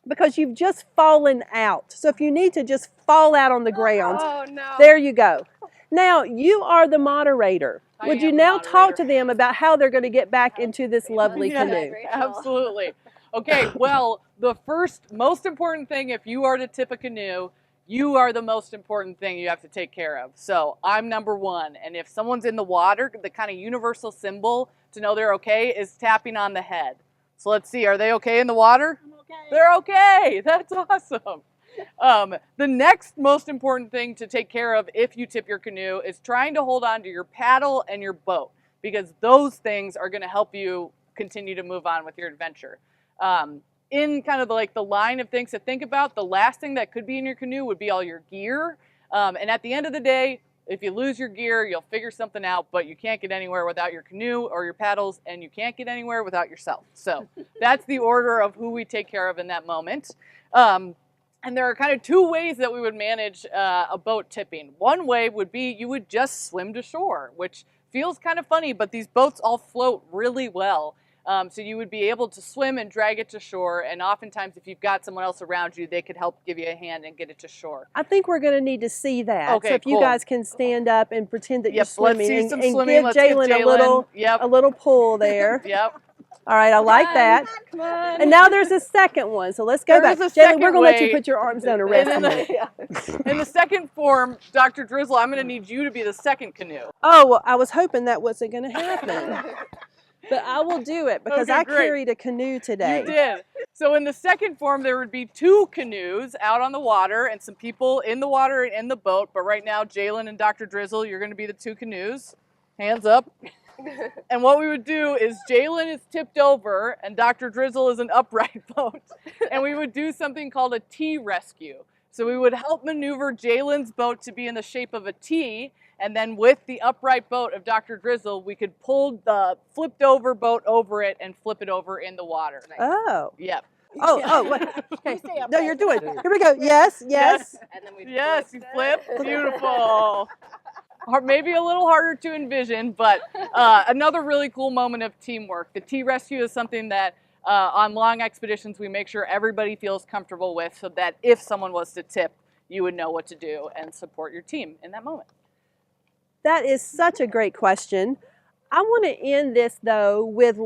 [SPEAKER 2] because you've just fallen out. So if you need to just fall out on the ground,
[SPEAKER 3] Oh, no.
[SPEAKER 2] there you go. Now, you are the moderator. Would you now talk to them about how they're going to get back into this lovely
[SPEAKER 4] Yeah,
[SPEAKER 2] canoe?
[SPEAKER 4] absolutely. Okay, well, the first most important thing, if you are to tip a canoe, you are the most important thing you have to take care of. So I'm number 1. And if someone's in the water, the kind of universal symbol to know they're okay is tapping on the head. So let's see, are they okay in the water?
[SPEAKER 9] I'm okay.
[SPEAKER 4] They're okay. That's awesome. The next most important thing to take care of if you tip your canoe is trying to hold on to your paddle and your boat, because those things are going to help you continue to move on with your adventure. In kind of like the line of things to think about, the last thing that could be in your canoe would be all your gear. And at the end of the day, if you lose your gear, you'll figure something out, but you can't get anywhere without your canoe or your paddles, and you can't get anywhere without yourself. So that's the order of who we take care of in that moment. And there are kind of 2 ways that we would manage a boat tipping. One way would be you would just swim to shore, which feels kind of funny, but these boats all float really well. So you would be able to swim and drag it to shore, and oftentimes if you've got someone else around you, they could help give you a hand and get it to shore.
[SPEAKER 2] I think we're going to need to see that.
[SPEAKER 4] Okay,
[SPEAKER 2] so if you
[SPEAKER 4] cool.
[SPEAKER 2] guys can stand up and pretend that you're
[SPEAKER 4] Yep, let's
[SPEAKER 2] swimming,
[SPEAKER 4] see
[SPEAKER 2] and,
[SPEAKER 4] some
[SPEAKER 2] and
[SPEAKER 4] swimming.
[SPEAKER 2] give
[SPEAKER 4] Let's give
[SPEAKER 2] Jalen
[SPEAKER 4] Jalen
[SPEAKER 2] a little pull there.
[SPEAKER 4] Yep.
[SPEAKER 2] All right, I like that.
[SPEAKER 3] Come on.
[SPEAKER 2] And now there's a second one, so let's go
[SPEAKER 4] There
[SPEAKER 2] back.
[SPEAKER 4] is a
[SPEAKER 2] Jalen,
[SPEAKER 4] second
[SPEAKER 2] we're going to let you
[SPEAKER 4] way.
[SPEAKER 2] put your arms down and rest a
[SPEAKER 4] And
[SPEAKER 2] minute.
[SPEAKER 4] in the second form, Dr. Drizzle, I'm going to need you to be the second canoe.
[SPEAKER 2] Oh, well, I was hoping that wasn't going to happen. But I will do it because
[SPEAKER 4] Okay,
[SPEAKER 2] I
[SPEAKER 4] great.
[SPEAKER 2] carried a canoe today.
[SPEAKER 4] You did. So in the second form, there would be 2 canoes out on the water and some people in the water and in the boat. But right now, Jalen and Dr. Drizzle, you're going to be the 2 canoes. Hands up. And what we would do is Jalen is tipped over and Dr. Drizzle is an upright boat. And we would do something called a T rescue. So we would help maneuver Jalen's boat to be in the shape of a T. And then with the upright boat of Dr. Drizzle, we could pull the flipped over boat over it and flip it over in the water.
[SPEAKER 2] Oh.
[SPEAKER 4] Yep.
[SPEAKER 2] Wait. Okay. No, you're doing it. Here we go. Yes, yes.
[SPEAKER 3] And then we
[SPEAKER 4] Yes, you
[SPEAKER 3] flipped
[SPEAKER 4] flip. Beautiful. Or maybe a little harder to envision, but another really cool moment of teamwork. The T rescue is something that on long expeditions we make sure everybody feels comfortable with, so that if someone was to tip, you would know what to do and support your team in that moment.
[SPEAKER 2] That is such a great question. I want to end this, though, with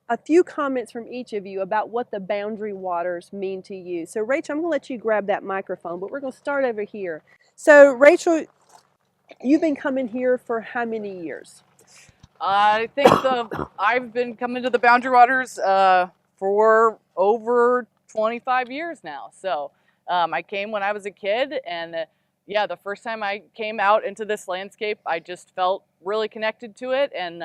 [SPEAKER 2] a few comments from each of you about what the boundary waters mean to you. So, Rachel, I'm going to let you grab that microphone, but we're going to start over here. So, Rachel, you've been coming here for how many years?
[SPEAKER 4] I think I've been coming to the Boundary Waters for over 25 years now. So I came when I was a kid, and yeah, the first time I came out into this landscape, I just felt really connected to it. And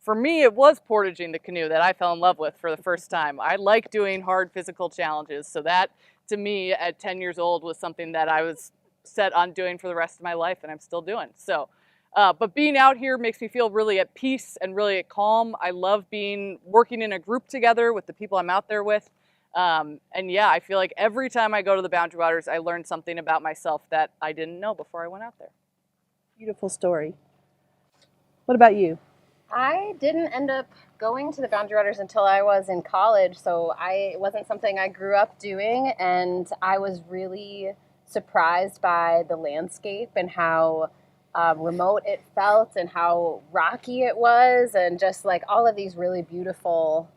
[SPEAKER 4] for me, it was portaging the canoe that I fell in love with for the first time. I like doing hard physical challenges. So that, to me, at 10 years old, was something that I was set on doing for the rest of my life, and I'm still doing. So, but being out here makes me feel really at peace and really at calm. I love working in a group together with the people I'm out there with. And yeah, I feel like every time I go to the Boundary Waters, I learn something about myself that I didn't know before I went out there.
[SPEAKER 2] Beautiful story. What about you?
[SPEAKER 3] I didn't end up going to the Boundary Waters until I was in college, so it wasn't something I grew up doing, and I was really surprised by the landscape and how remote it felt and how rocky it was, and just like all of these really beautiful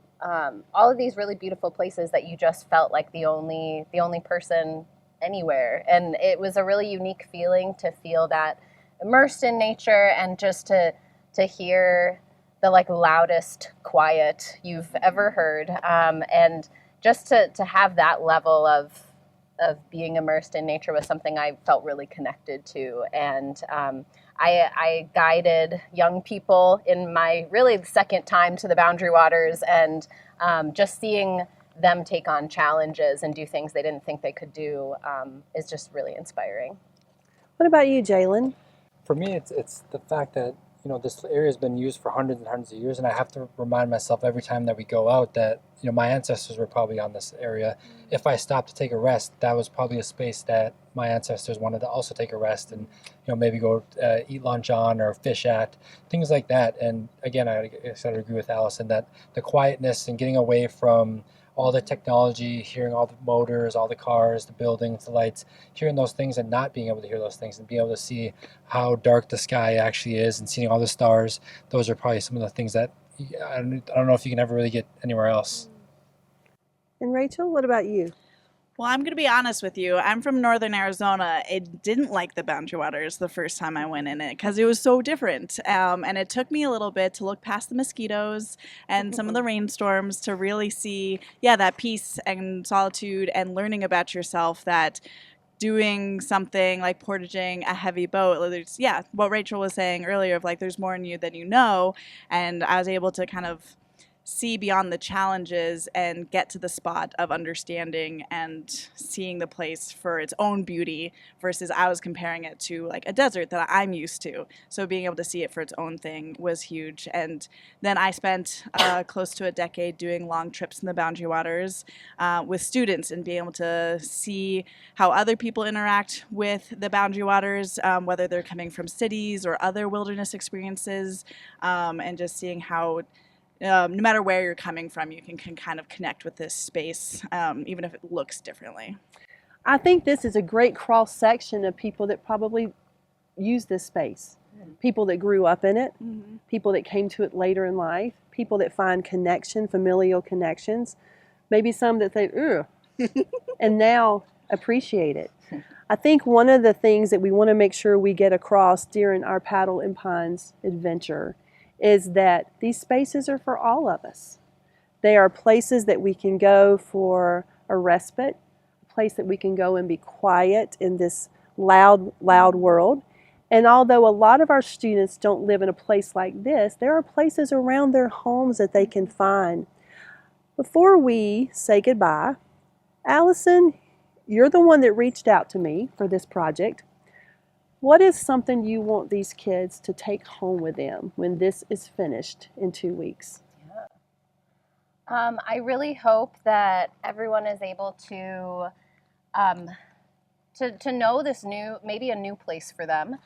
[SPEAKER 3] places that you just felt like the only person anywhere. And it was a really unique feeling to feel that immersed in nature and just to hear the like loudest quiet you've ever heard, and just to have that level of being immersed in nature was something I felt really connected to. And I guided young people in my really second time to the Boundary Waters, and just seeing them take on challenges and do things they didn't think they could do is just really inspiring.
[SPEAKER 2] What about you, Jalen?
[SPEAKER 5] For me, it's the fact that this area has been used for hundreds and hundreds of years, and I have to remind myself every time that we go out that my ancestors were probably on this area. If I stopped to take a rest, that was probably a space that my ancestors wanted to also take a rest and maybe go eat lunch on or fish at, things like that. And again, I guess I agree with Allison that the quietness and getting away from all the technology, hearing all the motors, all the cars, the buildings, the lights, hearing those things and not being able to hear those things and being able to see how dark the sky actually is and seeing all the stars, those are probably some of the things that I don't know if you can ever really get anywhere else.
[SPEAKER 2] And Rachel, what about you?
[SPEAKER 7] Well, I'm going to be honest with you. I'm from northern Arizona. I didn't like the Boundary Waters the first time I went in it because it was so different. And it took me a little bit to look past the mosquitoes and some of the rainstorms to really see, that peace and solitude and learning about yourself, that doing something like portaging a heavy boat, there's, what Rachel was saying earlier of like there's more in you than you know. And I was able to kind of see beyond the challenges and get to the spot of understanding and seeing the place for its own beauty versus I was comparing it to like a desert that I'm used to. So being able to see it for its own thing was huge. And then I spent close to a decade doing long trips in the Boundary Waters with students and being able to see how other people interact with the Boundary Waters, whether they're coming from cities or other wilderness experiences, and just seeing how no matter where you're coming from, you can kind of connect with this space, even if it looks differently.
[SPEAKER 2] I think this is a great cross section of people that probably use this space. People that grew up in it, people that came to it later in life, people that find connection, familial connections, maybe some that say, ugh, and now appreciate it. I think one of the things that we want to make sure we get across during our Paddle in Pines adventure is that these spaces are for all of us. They are places that we can go for a respite, a place that we can go and be quiet in this loud world. And although a lot of our students don't live in a place like this, there are places around their homes that they can find. Before we say goodbye, Allison, you're the one that reached out to me for this project. What is something you want these kids to take home with them when this is finished in 2 weeks?
[SPEAKER 3] I really hope that everyone is able to know this maybe a new place for them,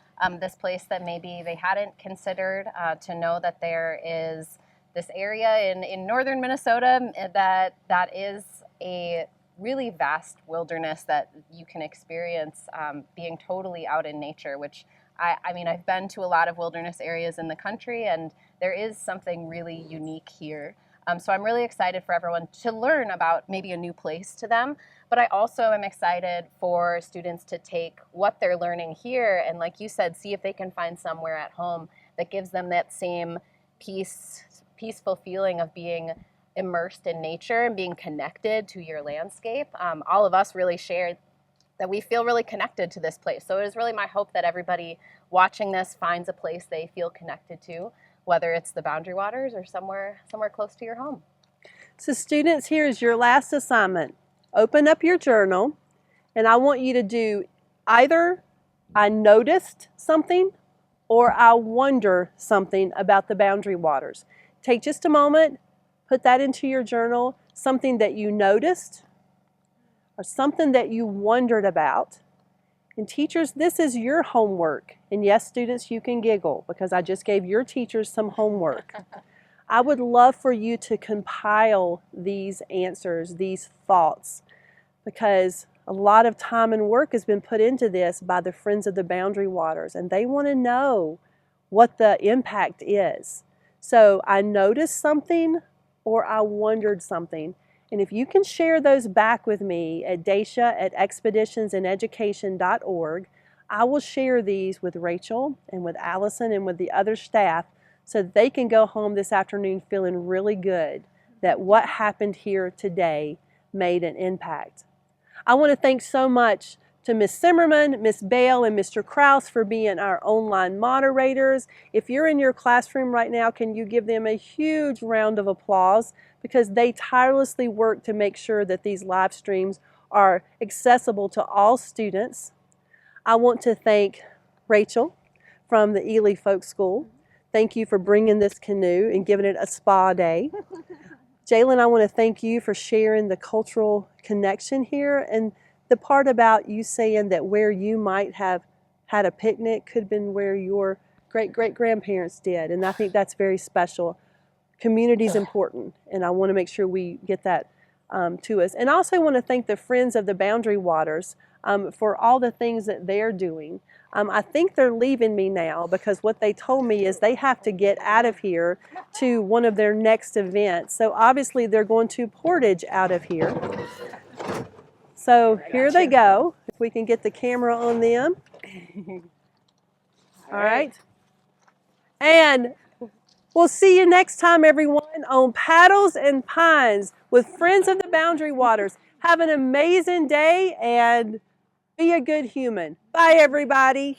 [SPEAKER 3] this place that maybe they hadn't considered, to know that there is this area in northern Minnesota that is a really vast wilderness that you can experience being totally out in nature, which I mean, I've been to a lot of wilderness areas in the country, and there is something really unique here. So I'm really excited for everyone to learn about maybe a new place to them, but I also am excited for students to take what they're learning here and, like you said, see if they can find somewhere at home that gives them that same peaceful feeling of being immersed in nature and being connected to your landscape. All of us really share that we feel really connected to this place. So it is really my hope that everybody watching this finds a place they feel connected to, whether it's the Boundary Waters or somewhere close to your home.
[SPEAKER 2] So students, here is your last assignment. Open up your journal, and I want you to do either I noticed something or I wonder something about the Boundary Waters. Take just a moment, put that into your journal, something that you noticed or something that you wondered about. And teachers, this is your homework. And yes, students, you can giggle because I just gave your teachers some homework. I would love for you to compile these answers, these thoughts, because a lot of time and work has been put into this by the Friends of the Boundary Waters, and they want to know what the impact is. So I noticed something or I wondered something. And if you can share those back with me at dacia@expeditionsaneducation.org, I will share these with Rachel and with Allison and with the other staff so that they can go home this afternoon feeling really good that what happened here today made an impact. I want to thank so much to Ms. Zimmerman, Ms. Bale, and Mr. Kraus for being our online moderators. If you're in your classroom right now, can you give them a huge round of applause because they tirelessly work to make sure that these live streams are accessible to all students. I want to thank Rachel from the Ely Folk School. Thank you for bringing this canoe and giving it a spa day. Jalen, I want to thank you for sharing the cultural connection here and the part about you saying that where you might have had a picnic could have been where your great-great-grandparents did. And I think that's very special. Community is important, and I want to make sure we get that to us. And I also want to thank the Friends of the Boundary Waters for all the things that they're doing. I think they're leaving me now because what they told me is they have to get out of here to one of their next events. So obviously they're going to Portage out of here. So here they go. If we can get the camera on them. All right. And we'll see you next time, everyone, on Paddles and Pines with Friends of the Boundary Waters. Have an amazing day and be a good human. Bye, everybody.